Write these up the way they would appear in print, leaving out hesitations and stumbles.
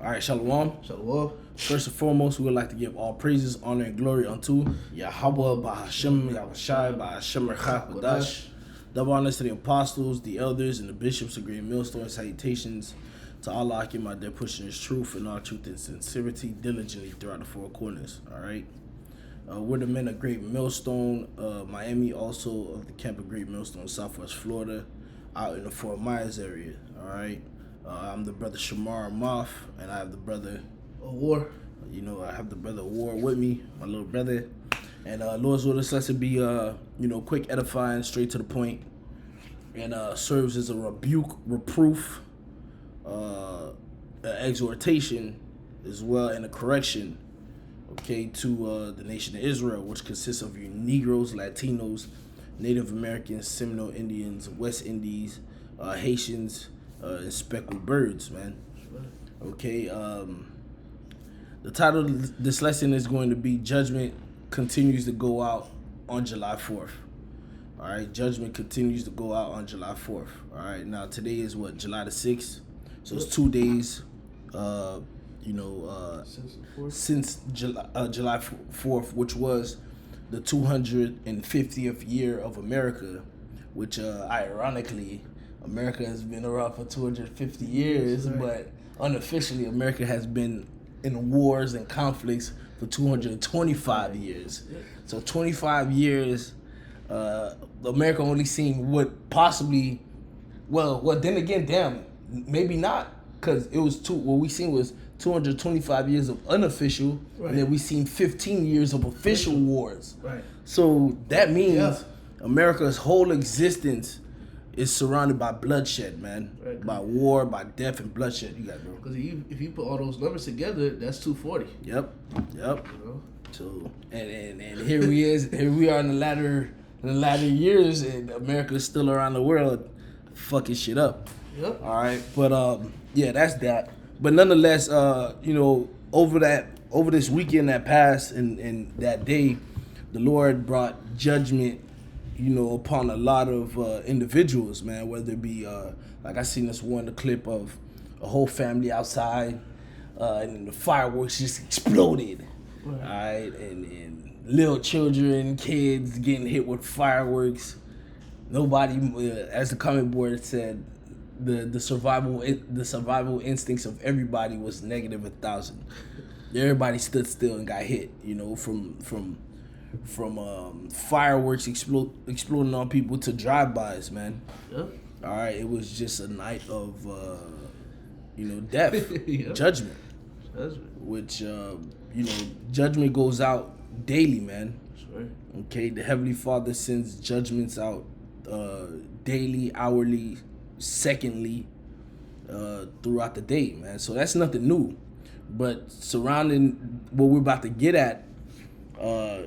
All right, Shalom. Shalom. First and foremost, we would like to give all praises, honor, and glory unto Yahweh, Bahashem, Yahushai, Bahashem, Rechak, Double honors to the apostles, the elders, and the bishops of Great Millstone. Salutations to Allah, Akim, out there pushing His truth and all truth and sincerity diligently throughout the four corners. All right. We're the men of Great Millstone, Miami, also of the camp of Great Millstone, Southwest Florida, out in the Fort Myers area. All right. I'm the brother Shamar Moth, and I have the brother War. I have the brother War with me, my little brother. And Lord's will, this lesson be, quick, edifying, straight to the point, and serves as a rebuke, reproof, exhortation, as well, and a correction, okay, to the nation of Israel, which consists of you Negroes, Latinos, Native Americans, Seminole Indians, West Indies, Haitians, and speckled birds, man. Okay, the title of this lesson is going to be Judgment Continues to Go Out on July 4th. All right, Judgment continues to go out on July 4th. All right, now today is what, July the 6th? So it's 2 days, since July 4th, which was the 250th year of America, which ironically, America has been around for 250 years, right. But unofficially, America has been in wars and conflicts for 225 years. So 25 years, America only seen what possibly, well, then again, damn, maybe not, because it was what we seen was 225 years of unofficial, right. And then we seen 15 years of official wars. Right. So that means America's whole existence is surrounded by bloodshed, man. Right. By war, by death, and bloodshed. You got, bro. Because if you put all those numbers together, that's 240. Yep. You know? So and here we are in the latter years, and America's still around the world, fucking shit up. Yep. All right, but that's that. But nonetheless, over this weekend that passed and that day, the Lord brought judgment, upon a lot of individuals, man. Whether it be like I seen this one, the clip of a whole family outside, and the fireworks just exploded. Right. All right, and little children, kids getting hit with fireworks. Nobody, as the comment board said, the survival instincts of everybody was negative 1,000. Everybody stood still and got hit. From fireworks exploding on people to drive-bys, man. Yep. All right, it was just a night of death, Yep. Judgment. Which judgment goes out daily, man. That's right. Okay, the Heavenly Father sends judgments out daily, hourly, secondly, throughout the day, man. So that's nothing new. But surrounding what we're about to get at,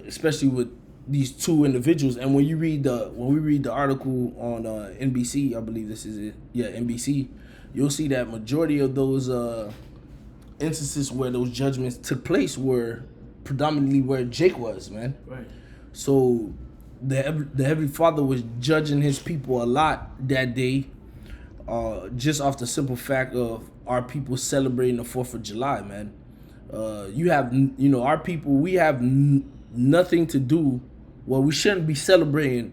especially with these two individuals, and when we read the article on NBC, I believe this is it, NBC, you'll see that majority of those instances where those judgments took place were predominantly where Jake was, man. Right. So the Heavenly Father was judging His people a lot that day, just off the simple fact of our people celebrating the 4th of July, man. You have, our people, we have nothing to do. Well, we shouldn't be celebrating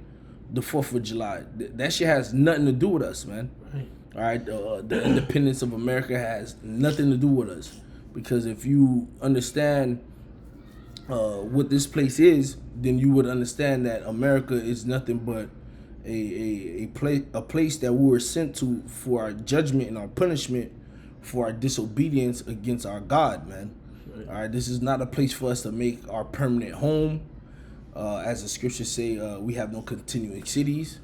the 4th of July. That shit has nothing to do with us, man. Right. All right, the independence of America has nothing to do with us, because if you understand what this place is, then you would understand that America is nothing but a place that we were sent to for our judgment and our punishment for our disobedience against our God, man. Right. All right, this is not a place for us to make our permanent home. As the scriptures say, we have no continuing cities.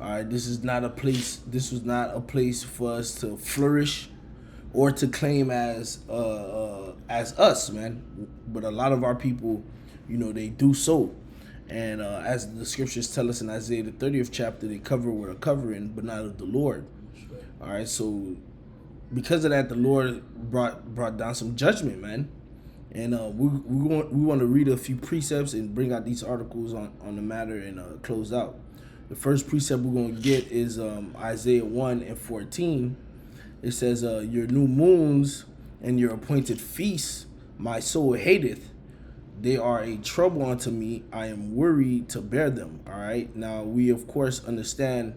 All right, this was not a place for us to flourish or to claim as us, man. But a lot of our people, they do so. And as the scriptures tell us in Isaiah the 30th chapter, they cover with a covering, but not of the Lord. All right, so because of that, the Lord brought down some judgment, man. And we want to read a few precepts and bring out these articles on the matter and close out. The first precept we're going to get is Isaiah 1:14. It says, your new moons and your appointed feasts my soul hateth. They are a trouble unto me. I am worried to bear them. All right. Now we of course understand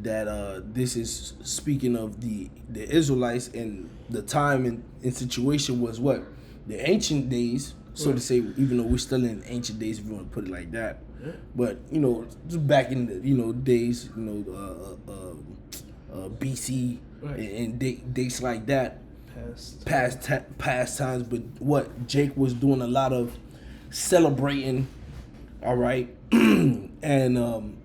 that this is speaking of the Israelites, and the time and situation was what, the ancient days, so to say. Even though we're still in ancient days, if you want to put it like that. Yeah. But just back in the days, BC, Right. and dates like that. Past times. But what Jake was doing a lot of celebrating, all right, and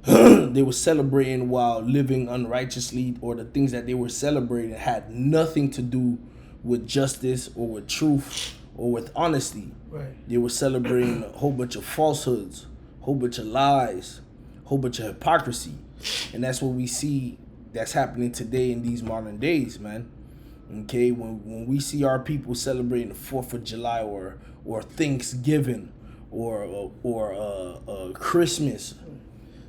they were celebrating while living unrighteously, or the things that they were celebrating had nothing to do with justice or with truth or with honesty. Right. They were celebrating a whole bunch of falsehoods, a whole bunch of lies, a whole bunch of hypocrisy, and that's what we see that's happening today in these modern days, man. Okay, when we see our people celebrating the 4th of July or Thanksgiving or Christmas,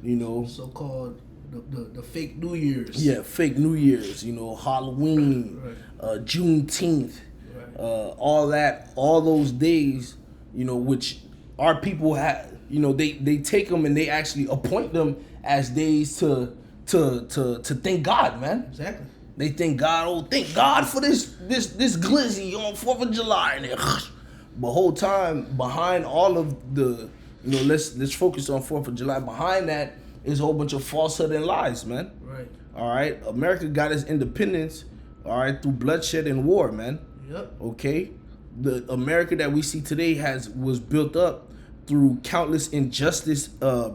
so-called the fake New Year's. Yeah, fake New Year's, Halloween, Right. Juneteenth, Right. all those days, which our people have, they take them and they actually appoint them as days to thank God, man. Exactly. They thank God. Thank God for this glizzy on 4th of July, and the whole time behind all of the, let's focus on 4th of July. Behind that is a whole bunch of falsehood and lies, man. Right. All right, America got its independence, all right, through bloodshed and war, man. Yep. Okay, the America that we see today was built up through countless injustice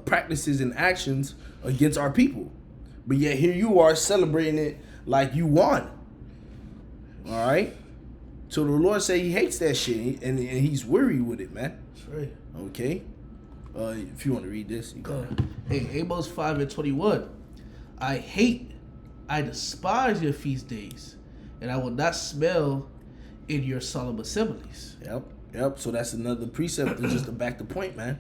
practices and actions against our people, but yet here you are celebrating it like you won. All right, so the Lord said He hates that shit, and He's worried with it, man. That's right. Okay, if you want to read this, you go. Hey, Amos 5:21. I despise your feast days, and I will not smell in your solemn assemblies. Yep. So that's another precept to just to back the point, man.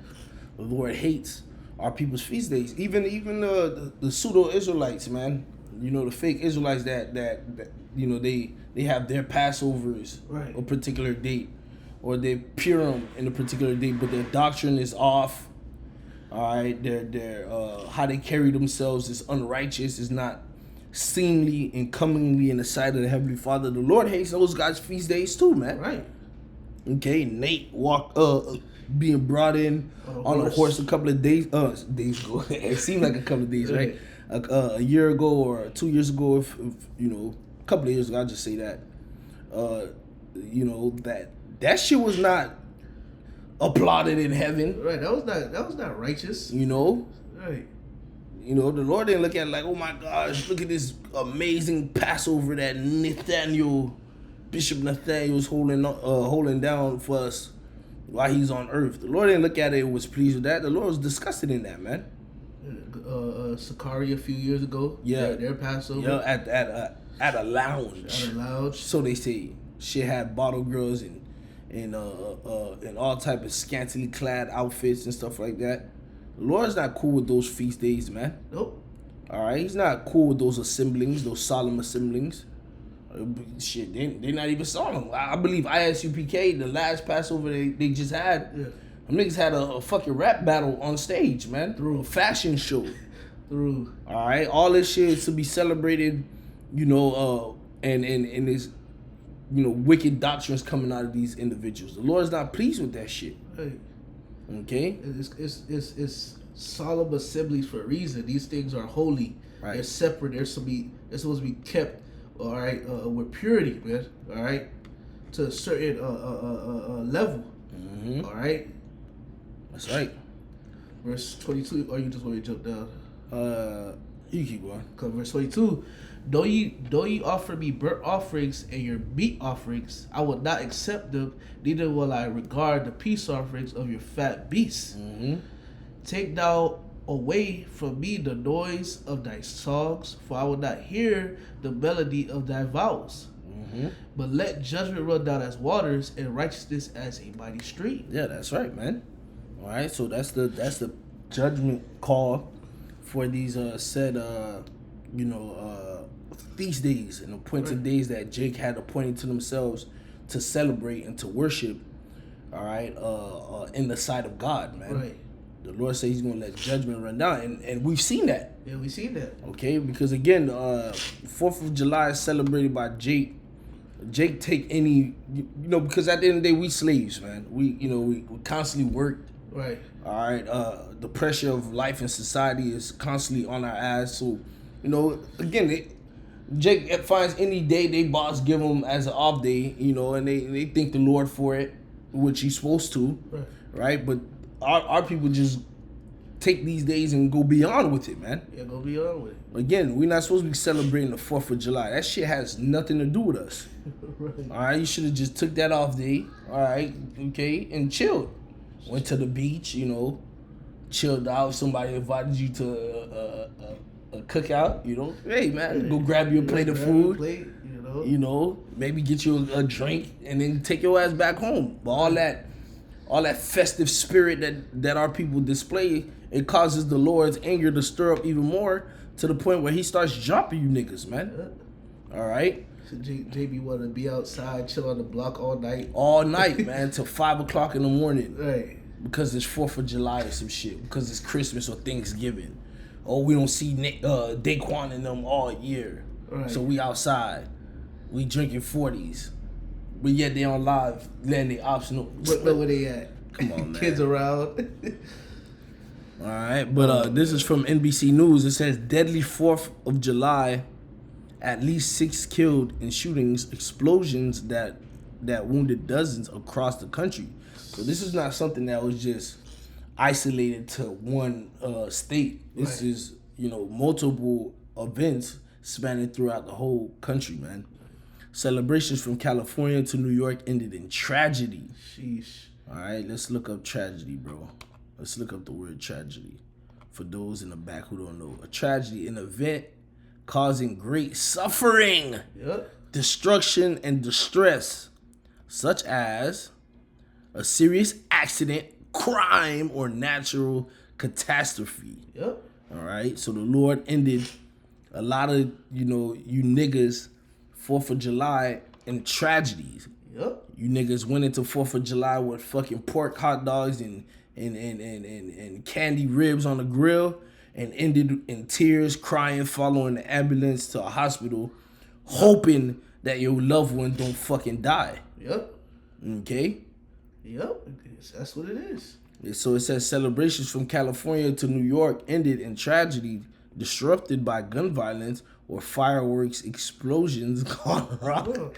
The Lord hates our people's feast days. Even the pseudo Israelites, man. The fake Israelites that they have their Passovers Right. a particular date, or they Purim in a particular date, but their doctrine is off. All right, their how they carry themselves is unrighteous, is not seemly and comingly in the sight of the Heavenly Father. The Lord hates those guys' feast days too, man. Right. Okay, Nate being brought in on a horse a couple of days ago. It seemed like a couple of days, right? A year ago or 2 years ago, if a couple of years ago, I'll just say that. That shit was not applauded in heaven. Right. That was not righteous. Right. The Lord didn't look at it like, oh my gosh, look at this amazing Passover that Bishop Nathaniel's holding down for us while he's on earth. The Lord didn't look at it and was pleased with that. The Lord was disgusted in that, man. Sakari a few years ago. Yeah. Their Passover. Yeah, at a lounge. At a lounge. So they say. Shit had bottle girls and all type of scantily clad outfits and stuff like that. The Lord's not cool with those feast days, man. Nope. All right, He's not cool with those assemblings, those solemn assemblings. Shit, they're not even solemn. I believe ISUPK, the last Passover they just had, Yeah. them niggas had a fucking rap battle on stage, man. Through a fashion show. All right, all this shit is to be celebrated, and this, wicked doctrines coming out of these individuals. The Lord's not pleased with that shit. Hey. Okay. It's solemn assemblies for a reason. These things are holy. Right. They're separate. They're supposed to be kept. All right, with purity, man. All right, to a certain level. Mm-hmm. All right. That's right. Verse 22. Or you just want me to jump down? You keep going. Verse 22. Though ye offer me burnt offerings and your meat offerings, I will not accept them. Neither will I regard the peace offerings of your fat beasts. Mm-hmm. Take thou away from me the noise of thy songs, for I will not hear the melody of thy vows. Mm-hmm. But let judgment run down as waters, and righteousness as a mighty stream. Yeah, that's right, man. All right, so that's the judgment call for these said feast days and appointed days that Jake had appointed to themselves to celebrate and to worship. All right, in the sight of God, man. Right. The Lord says He's gonna let judgment run down, and we've seen that. Yeah, we seen that. Okay, because again, 4th of July is celebrated by Jake. Jake take any, because at the end of the day, we slaves, man. We constantly worked. Right. All right. The pressure of life and society is constantly on our ass. So, again, Jake finds any day they boss give him as an off day, and they thank the Lord for it, which He's supposed to, right? But our people just take these days and go beyond with it, man. Yeah, go beyond with it. Again, we're not supposed to be celebrating the 4th of July. That shit has nothing to do with us. Right. All right, you should have just took that off day. All right, okay, and chilled. Went to the beach, chilled out. Somebody invited you to a cookout, Hey, man, go grab you a plate of food. Maybe get you a drink and then take your ass back home. But all that festive spirit that our people display, it causes the Lord's anger to stir up even more to the point where He starts dropping you niggas, man. All right? So JB want to be outside, chill on the block all night. All night, man, till 5 o'clock in the morning. Right. Because it's 4th of July or some shit. Because it's Christmas or Thanksgiving. Or we don't see Daquan and them all year. Right. So we outside. We drinking 40s. But yet they on live letting they optional. Where they at? Come on, man. Kids around. All right, but this is from NBC News. It says deadly 4th of July, at least 6 killed in shootings, explosions that wounded dozens across the country. So this is not something that was just isolated to one state. This is multiple events spanning throughout the whole country, man. Celebrations from California to New York ended in tragedy. Sheesh. All right, let's look up tragedy, bro. Let's look up the word tragedy. For those in the back who don't know, a tragedy, an event causing great suffering, destruction, and distress, such as a serious accident, crime, or natural catastrophe. Yep. All right, so the Lord ended a lot of you niggas 4th of July in tragedies. Yep. You niggas went into 4th of July with fucking pork hot dogs and candy ribs on the grill and ended in tears, crying, following the ambulance to a hospital, hoping that your loved one don't fucking die. Yep. Okay? Yep. That's what it is. So it says celebrations from California to New York ended in tragedy disrupted by gun violence or fireworks explosions gone wrong.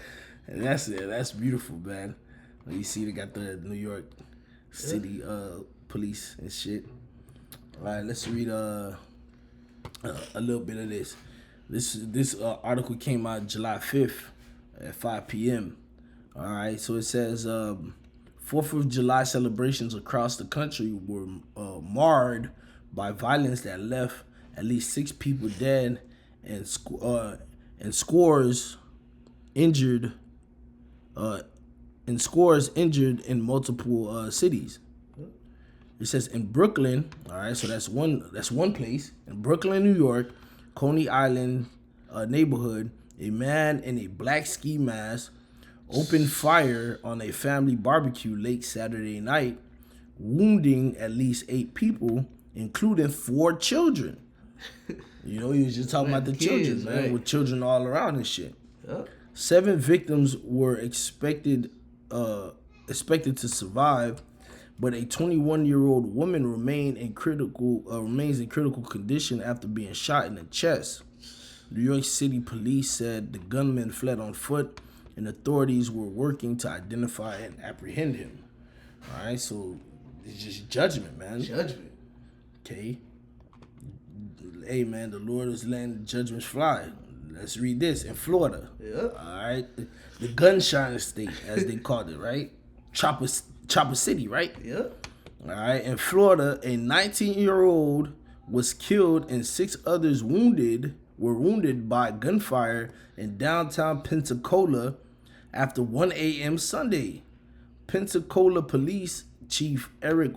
And that's it. That's beautiful, man. You see, they got the New York City police and shit. All right, let's read a little bit of this. This article came out July 5th at 5 p.m. All right, so it says 4th of July celebrations across the country were marred by violence that left at least 6 people dead and scores injured. In multiple cities. It says in Brooklyn, all right, so that's one place. In Brooklyn, New York, Coney Island neighborhood, a man in a black ski mask opened fire on a family barbecue late Saturday night, wounding at least 8 people, including 4 children. He was just talking about the children, man, right. With children all around and shit. Yep. 7 victims were expected to survive, but a 21-year-old woman remains in critical condition after being shot in the chest. New York City police said the gunman fled on foot, and authorities were working to identify and apprehend him. All right, so it's just judgment, man. Judgment. Okay. Hey, man, the Lord is letting the judgments fly. Let's read this. In Florida. Yeah. All right. The gunshine state, as they called it, right? Chopper City, right? Yeah. All right. In Florida, a 19-year-old was killed and 6 others were wounded by gunfire in downtown Pensacola after 1 a.m. Sunday. Pensacola Police Chief Eric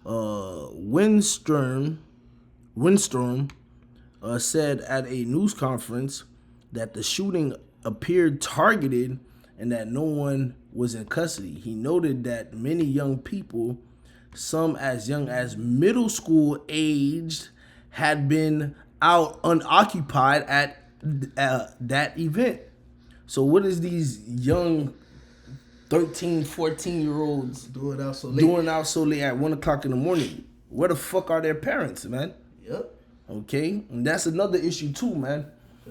Windstorm said at a news conference that the shooting appeared targeted and that no one was in custody. He noted that many young people, some as young as middle school aged, had been out unoccupied at that event. So what is these young 13, 14-year-olds doing out so late at 1 o'clock in the morning? Where the fuck are their parents, man? Yep. Okay, and that's another issue too, man.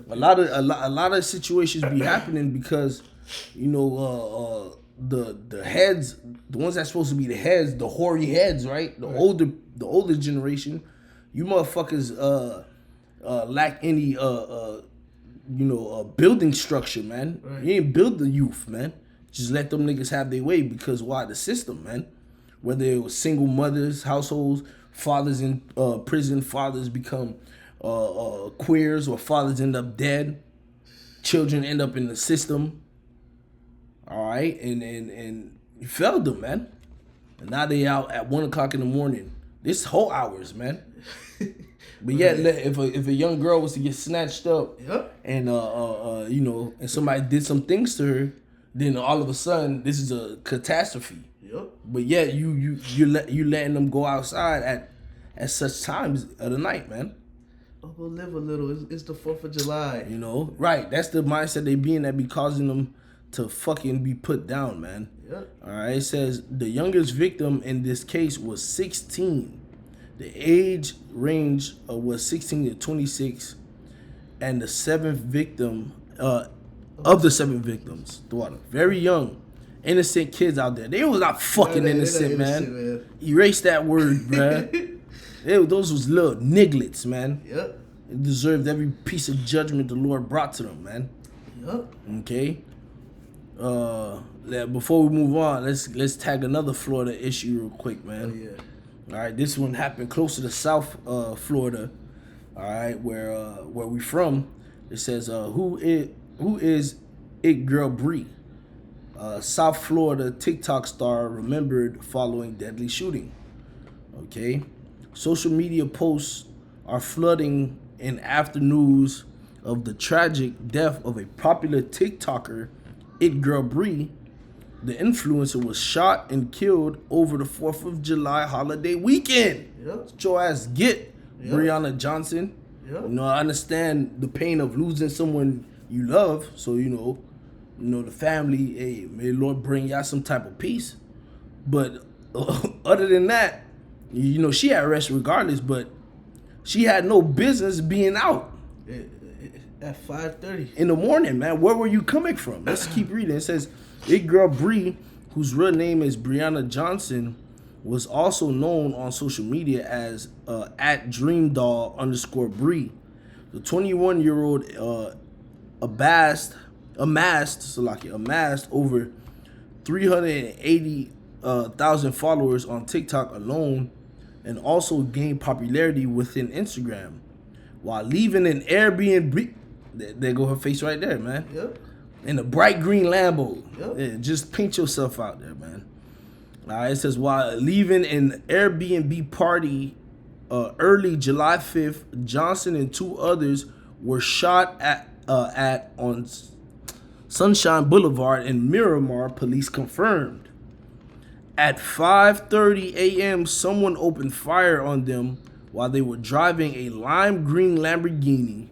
A lot of situations be happening because, you know, the heads, the ones that's supposed to be the heads, the hoary heads, right? The older generation, you motherfuckers lack any building structure, man. Right. You ain't build the youth, man. Just let them niggas have their way because why? The system, man. Whether it was single mothers, households, fathers in prison, fathers become queers, or fathers end up dead, children end up in the system. All right, and you failed them, man. And now they out at 1 o'clock in the morning. This whole hours, man. But yet, if a young girl was to get snatched up, and and somebody did some things to her, then all of a sudden this is a catastrophe. Yep. But yet you letting them go outside at such times of the night, man. Oh, go live a little. It's the 4th of July. You know, right? That's the mindset they be in that be causing them to fucking be put down, man. Yep. All right. It says the youngest victim in this case was 16. The age range was 16 to 26, and the seventh victim of the 7 victims, very young, innocent kids out there. They was not fucking innocent, man. Erase that word, bruh. Those was little nigglets, man. Yep. They deserved every piece of judgment the Lord brought to them, man. Yep. Okay. Before we move on, let's tag another Florida issue real quick, man. Oh, yeah. All right, this one happened closer to South Florida. All right, where we from? It says who is it girl Bree? South Florida TikTok star remembered following deadly shooting. Okay, social media posts are flooding in after news of the tragic death of a popular TikToker, It Girl Bree. The influencer was shot and killed over the 4th of July holiday weekend. Yep. Let your ass get, Brianna Johnson. Yep. You know, I understand the pain of losing someone you love. So, you know the family, hey, may the Lord bring y'all some type of peace. But other than that, you know, she at rest regardless, but she had no business being out. At 5:30 in the morning, man. Where were you coming from? Let's keep reading. It says, It Girl Bree, whose real name is Brianna Johnson, was also known on social media as at @DreamDoll_Bree. The 21-year-old amassed over 380,000 followers on TikTok alone, and also gained popularity within Instagram while leaving an Airbnb. There go her face right there, man. Yep. In a bright green Lambo. Yep. Yeah, just paint yourself out there, man. It says while leaving an Airbnb party early July 5th, Johnson and 2 others were shot at on Sunshine Boulevard in Miramar, police confirmed. At 5:30 a.m., someone opened fire on them while they were driving a lime green Lamborghini.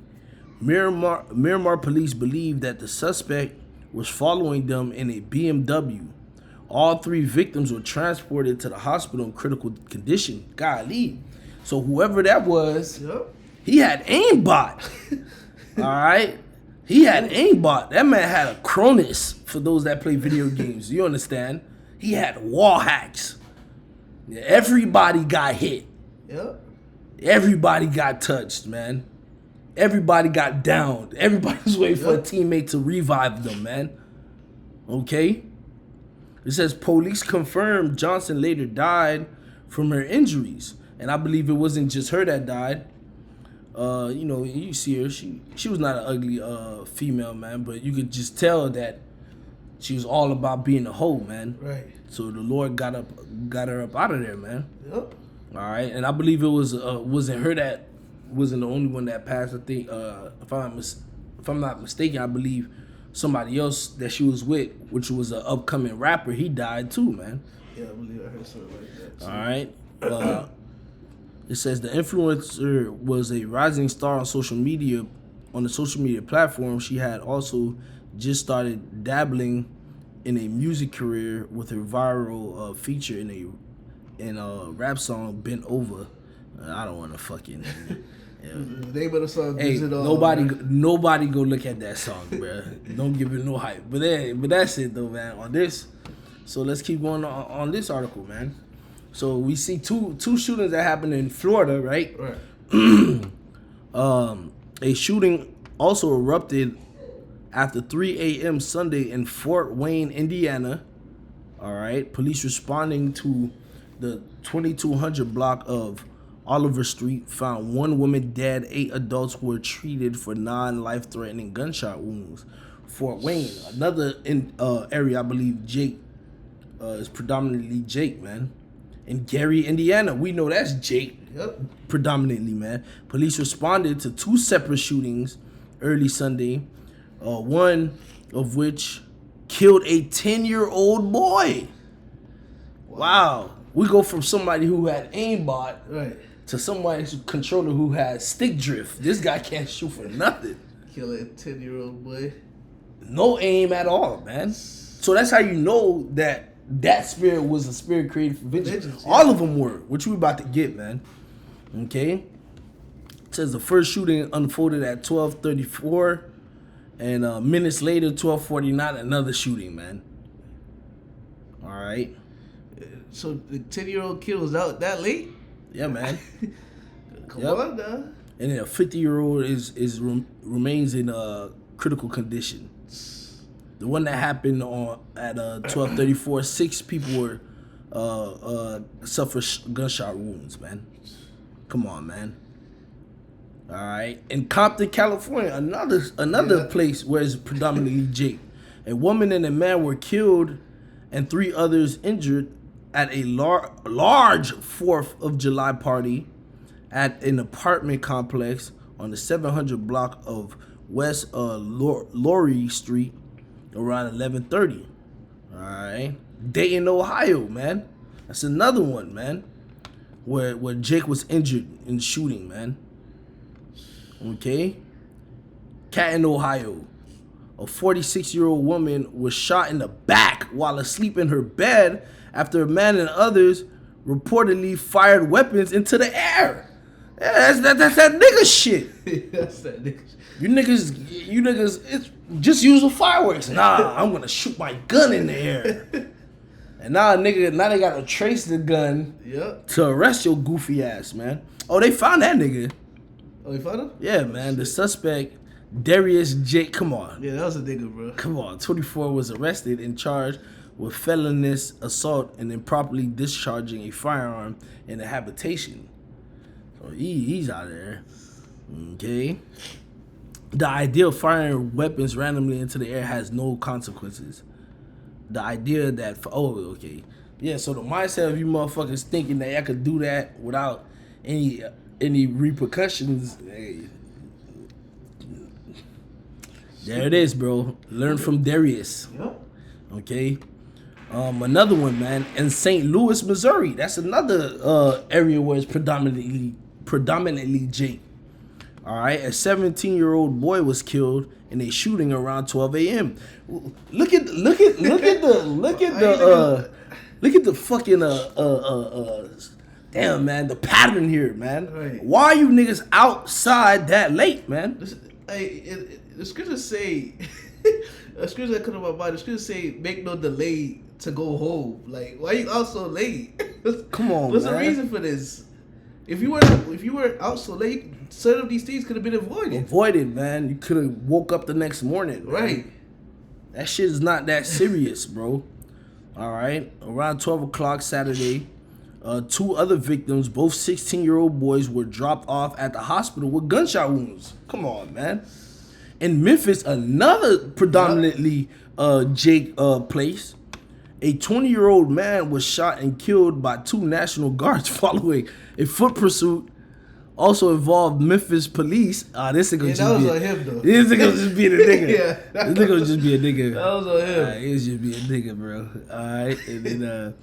Miramar police believe that the suspect was following them in a BMW. All 3 victims were transported to the hospital in critical condition. Golly. So whoever that was, he had aimbot. All right? He had aimbot. That man had a Cronus for those that play video games. You understand? He had wall hacks. Everybody got hit. Yep. Everybody got touched, man. Everybody got downed. Everybody was waiting for a teammate to revive them, man. Okay? It says police confirmed Johnson later died from her injuries. And I believe it wasn't just her that died. You see her. She was not an ugly female, man. But you could just tell that she was all about being a hoe, man. Right. So the Lord got her up out of there, man. Yep. All right. And I believe it wasn't her that wasn't the only one that passed. I think if I'm not mistaken, I believe somebody else that she was with, which was an upcoming rapper, he died too, man. Yeah, I believe I heard something like that. All right. It says the influencer was a rising star on social media. On the social media platform, she had also just started dabbling in a music career with her viral feature in a rap song "Bent Over." I don't want to fucking. The name of the song Hey, gives it all. nobody go look at that song, bro. Don't give it no hype. But that's it though, man. On this, so let's keep going on this article, man. So we see two shootings that happened in Florida, right? Right. A shooting also erupted after 3 a.m. Sunday in Fort Wayne, Indiana. All right, police responding to the 2200 block of Oliver Street found one woman dead. 8 adults were treated for non-life-threatening gunshot wounds. Fort Wayne, another area, I believe Jake is predominantly Jake, man. In Gary, Indiana, we know that's Jake. Yep. Predominantly, man. Police responded to 2 separate shootings early Sunday, one of which killed a 10-year-old boy. Wow. We go from somebody who had aimbot Right. to somebody's controller who had stick drift. This guy can't shoot for nothing. Kill a 10-year-old boy. No aim at all, man. So that's how you know that spirit was a spirit created for vengeance. Yeah. All of them were, which we about to get, man. Okay. It says the first shooting unfolded at 12:34, and minutes later, 12:49, another shooting, man. All right. So the 10-year-old kid was out that late? Yeah, man. Come Yep. on, now. And then a 50-year-old remains in critical condition. The one that happened at 12:34, 6 people were suffered gunshot wounds, man. Come on, man. All right. In Compton, California, another place where it's predominantly Jake. A woman and a man were killed and 3 others injured at a large 4th of July party at an apartment complex on the 700 block of West Laurie Street around 11:30. All right. Dayton, Ohio, man. That's another one, man, where Jake was injured in shooting, man. Okay. Canton, Ohio. A 46-year-old woman was shot in the back while asleep in her bed after a man and others reportedly fired weapons into the air. Yeah, that's that nigga shit. That's that nigga. You niggas, it's just use the fireworks. Nah, I'm gonna shoot my gun in the air. And now they gotta trace the gun Yep. to arrest your goofy ass, man. Oh, they found that nigga. Oh, you found him? Yeah, man. The suspect, Darius Jake, come on. Yeah, that was a nigga, bro. Come on. 24 was arrested and charged with felonious assault and improperly discharging a firearm in a habitation. So he's out of there. Okay. The idea of firing weapons randomly into the air has no consequences. The idea that, okay. Yeah, so the mindset of you motherfuckers thinking that y'all could do that without any repercussions, hey, there it is, bro. Learn from Darius. Yep. Okay. Another one, man, in St. Louis, Missouri. That's another area where it's predominantly Jake. All right, a 17-year-old boy was killed in a shooting around 12 a.m. Look at the fucking damn, man, the pattern here, man. Right. Why are you niggas outside that late, man? The scriptures say, the scripture that comes to my mind, the scriptures say, make no delay to go home. Like, why you out so late? Come on, What's man. the reason for this? If you were out so late, certain of these things could have been avoided. Avoided, man. You could have woke up the next morning, man. Right. That shit is not that serious, bro. All right. Around 12 o'clock Saturday, 2 other victims, both 16-year-old boys, were dropped off at the hospital with gunshot wounds. Come on, man. In Memphis, another predominantly Jake place, a 20-year-old man was shot and killed by 2 National Guards following a foot pursuit also involved Memphis police. This nigga Yeah, just that was be on him though. this nigga just be a nigga. Yeah. This nigga just be a nigga. That was on him. Alright, it just be a nigga, bro. Alright, and then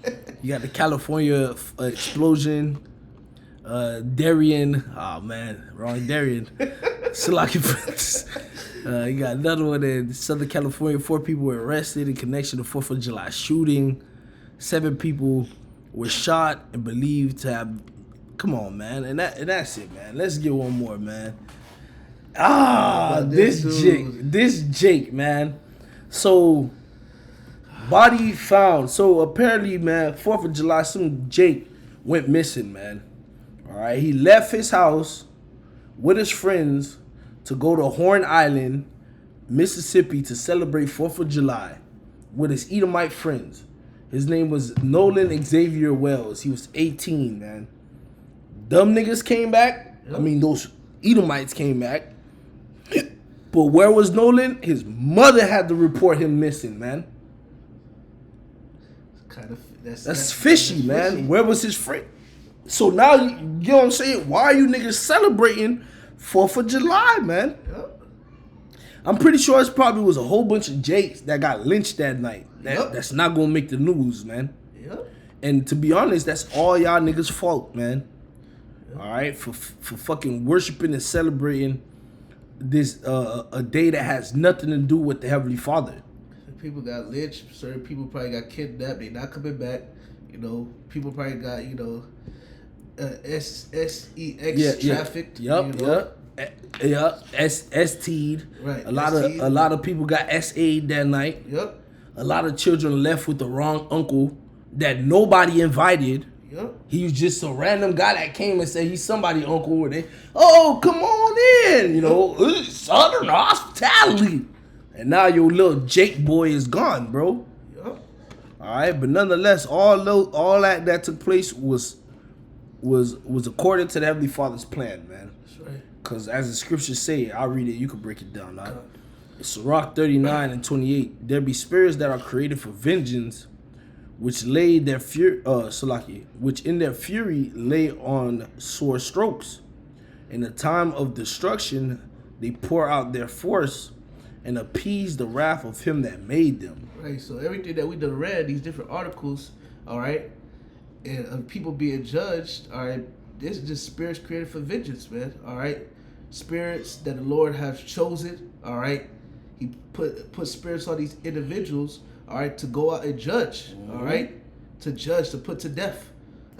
you got the California explosion. Darian, oh man, wrong Darian. Salaki Prince. You got another one in Southern California. 4 people were arrested in connection to 4th of July shooting. 7 people were shot and believed to have. Come on, man, and that's it, man. Let's get one more, man. This Jake, man. So, body found. So apparently, man, 4th of July, some Jake went missing, man. All right, he left his house with his friends to go to Horn Island, Mississippi, to celebrate 4th of July with his Edomite friends. His name was Nolan Xavier Wells. He was 18, man. Dumb niggas came back. I mean, those Edomites came back. But where was Nolan? His mother had to report him missing, man. Kind of. That's fishy, man. Fishy. Where was his friend? So now, you know what I'm saying? Why are you niggas celebrating 4th of July, man? Yep. I'm pretty sure it probably was a whole bunch of Jakes that got lynched that night. That's not gonna make the news, man. Yep. And to be honest, that's all y'all niggas' fault, man. Yep. All right, for fucking worshiping and celebrating this a day that has nothing to do with the Heavenly Father. People got lynched. Certain people probably got kidnapped. They not coming back. You know, people probably got sex trafficked. Yep. ST'd. Right. A lot of people got SA'd that night. Yep. A lot of children left with the wrong uncle that nobody invited. Yep. He was just a random guy that came and said he's somebody's uncle. And they, oh, come on in, Southern hospitality. And now your little Jake boy is gone, bro. Yep. All right, but nonetheless, all that took place was according to the Heavenly Father's plan, man. That's right. Because as the scriptures say, I'll read it, you can break it down. Right? It's Sirach 39 and 28. There be spirits that are created for vengeance, which lay their which in their fury lay on sore strokes. In the time of destruction, they pour out their force and appease the wrath of him that made them. Right, so everything that we done read, these different articles, all right, and of people being judged, all right, this is just spirits created for vengeance, man, all right? Spirits that the Lord has chosen, all right? He put spirits on these individuals, all right, to go out and judge, all right? To judge, to put to death,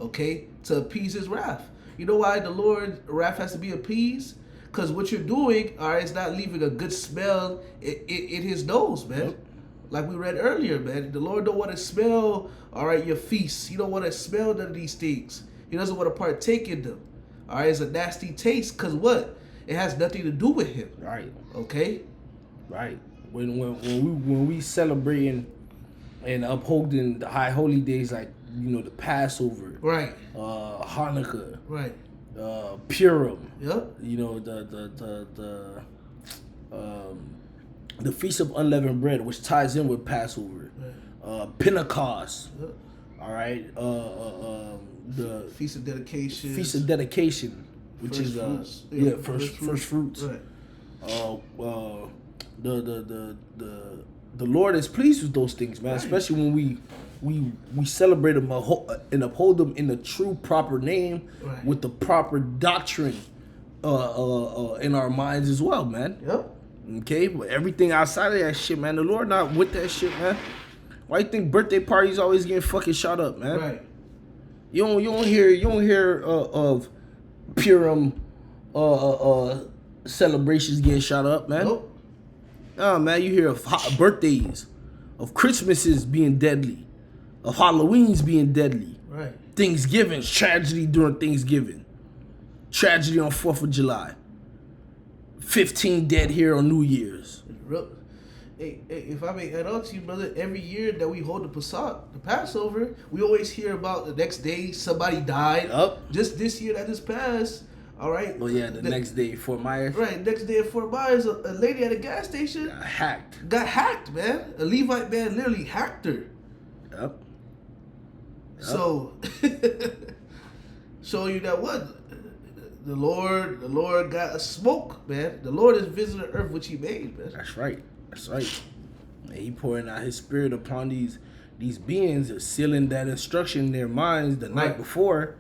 okay? To appease his wrath. You know why the Lord's wrath has to be appeased? Because what you're doing, all right, is not leaving a good smell in his nose, man. Yep. Like we read earlier, man. The Lord don't want to smell, all right, your feasts. He don't want to smell none of these things. He doesn't want to partake in them. All right, it's a nasty taste because what? It has nothing to do with him. Right. Okay? Right. When we celebrating and upholding the high holy days like, the Passover. Right. Hanukkah. Right. Purim. Yep. The Feast of Unleavened Bread, which ties in with Passover. Right. Pentecost. Yep. All right. The Feast of Dedication. Feast of Dedication, which first is fruits. First fruits. Right. The Lord is pleased with those things, man. Right. Especially when we celebrate them and uphold them in the true proper name, right, with the proper doctrine in our minds as well, man. Yep. Okay, but everything outside of that shit, man, the Lord not with that shit, man. Why you think birthday parties always getting fucking shot up, man? Right. You don't hear of Purim celebrations getting shot up, man. Nope. Oh man, you hear of birthdays, of Christmases being deadly, of Halloweens being deadly. Right. Thanksgiving's tragedy during Thanksgiving. Tragedy on 4th of July. 15 dead here on New Year's. Hey, if I may add on to you, brother, every year that we hold the Passover, we always hear about the next day somebody died. Yep. Just this year that just passed, all right? Well, yeah, the next day in Fort Myers. Right, next day in Fort Myers, a lady at a gas station got hacked, man. A Levite man literally hacked her. Yep. So, show you that what? the Lord got a smoke, man. The Lord is visiting the earth which He made, man. That's right. That's right. And He pouring out His Spirit upon these beings, sealing that instruction in their minds the night before.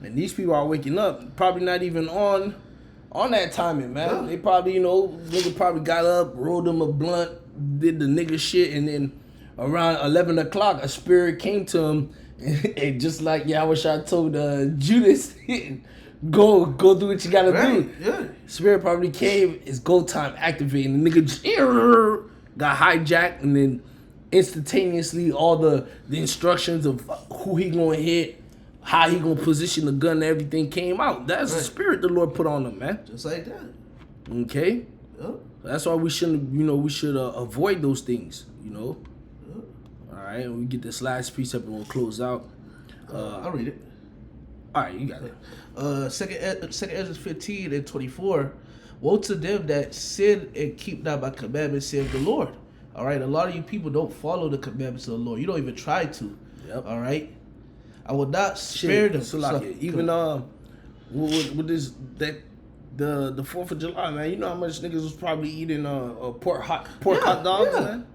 And these people are waking up, probably not even on that timing, man. Yeah. They probably, nigga probably got up, rolled them a blunt, did the nigga shit, and then around 11 o'clock, a spirit came to him, and just like Yahushua told Judas, go do what you gotta do. Yeah. Spirit probably came, it's go time activating. The nigga just got hijacked, and then instantaneously all the instructions of who he gonna hit, how he gonna position the gun, and everything came out. That's the spirit the Lord put on him, man. Just like that. Okay? Yep. That's why we shouldn't, we should avoid those things, Yep. All right, we get this last piece up and we'll close out. I'll read it. All right, you got it. Second Ezra 15 and 24. Woe to them that sin and keep not my commandments, saith the Lord. All right, a lot of you people don't follow the commandments of the Lord. You don't even try to. Yep. All right. I will not spare them. Even with this the 4th of July, man. You know how much niggas was probably eating pork hot dogs, man.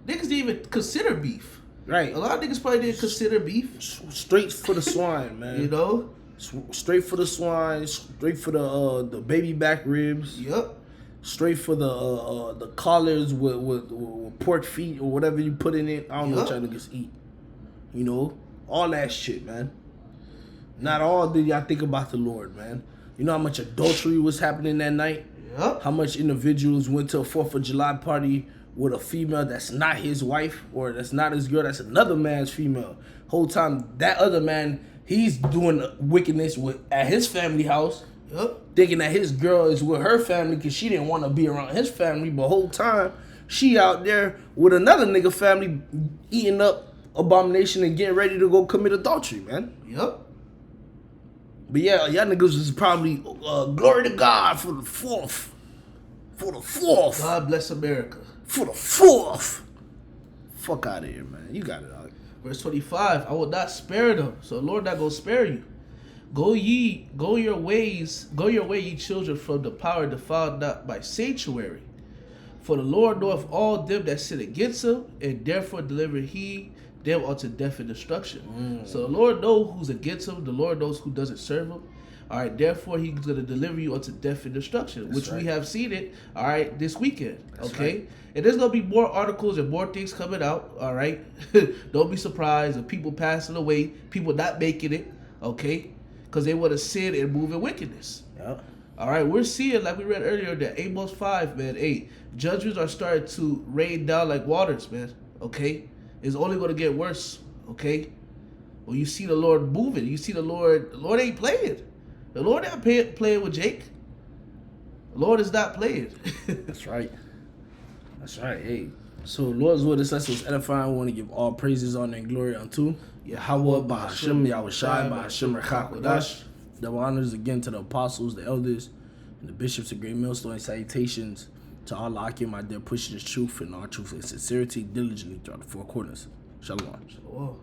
Niggas didn't even consider beef. Right. A lot of niggas probably didn't consider beef. Straight for the swine, man. You know. Straight for the swine. Straight for the baby back ribs. Yep. Straight for the collars with pork feet or whatever you put in it. I don't know what y'all niggas eat. All that shit, man. Not all did y'all think about the Lord, man. You know how much adultery was happening that night? Yep. How much individuals went to a 4th of July party with a female that's not his wife or that's not his girl, that's another man's female. Whole time, that other man, he's doing wickedness at his family house. Yep. Thinking that his girl is with her family because she didn't want to be around his family, but whole time she out there with another nigga family eating up abomination and getting ready to go commit adultery, man. Yep. But yeah, y'all niggas was probably glory to God for the 4th. For the 4th. God bless America. For the 4th. Fuck out of here, man. You got it, dog. Verse 25. I will not spare them. So the Lord not gonna spare you. Go your way, ye children, from the power defiled not by sanctuary. For the Lord knoweth all them that sin against him, and therefore deliver he them unto death and destruction. So the Lord knows who's against him. The Lord knows who doesn't serve him. All right, therefore he's going to deliver you unto death and destruction, which we have seen it, all right, this weekend, okay? And there's going to be more articles and more things coming out, all right? Don't be surprised of people passing away, people not making it, okay? Because they want to sin and move in wickedness. Yeah. All right, we're seeing, like we read earlier, that Amos 5, man, judgments are starting to rain down like waters, man, okay? It's only going to get worse, okay? Well, you see the Lord moving. You see the Lord ain't playing. The Lord ain't playing with Jake. The Lord is not playing. That's right. That's right. Hey, so Lord's word is us edifying. We want to give all praises, honor, and glory unto Yahweh, Bahashim, Yahushai, Bahashim, Rechak, Double honors again to the apostles, the elders, and the bishops of Great Millstone. Salutations to all Akim, my dear, pushing the truth and all truth and sincerity diligently throughout the 4 corners. Shalom. Shalom.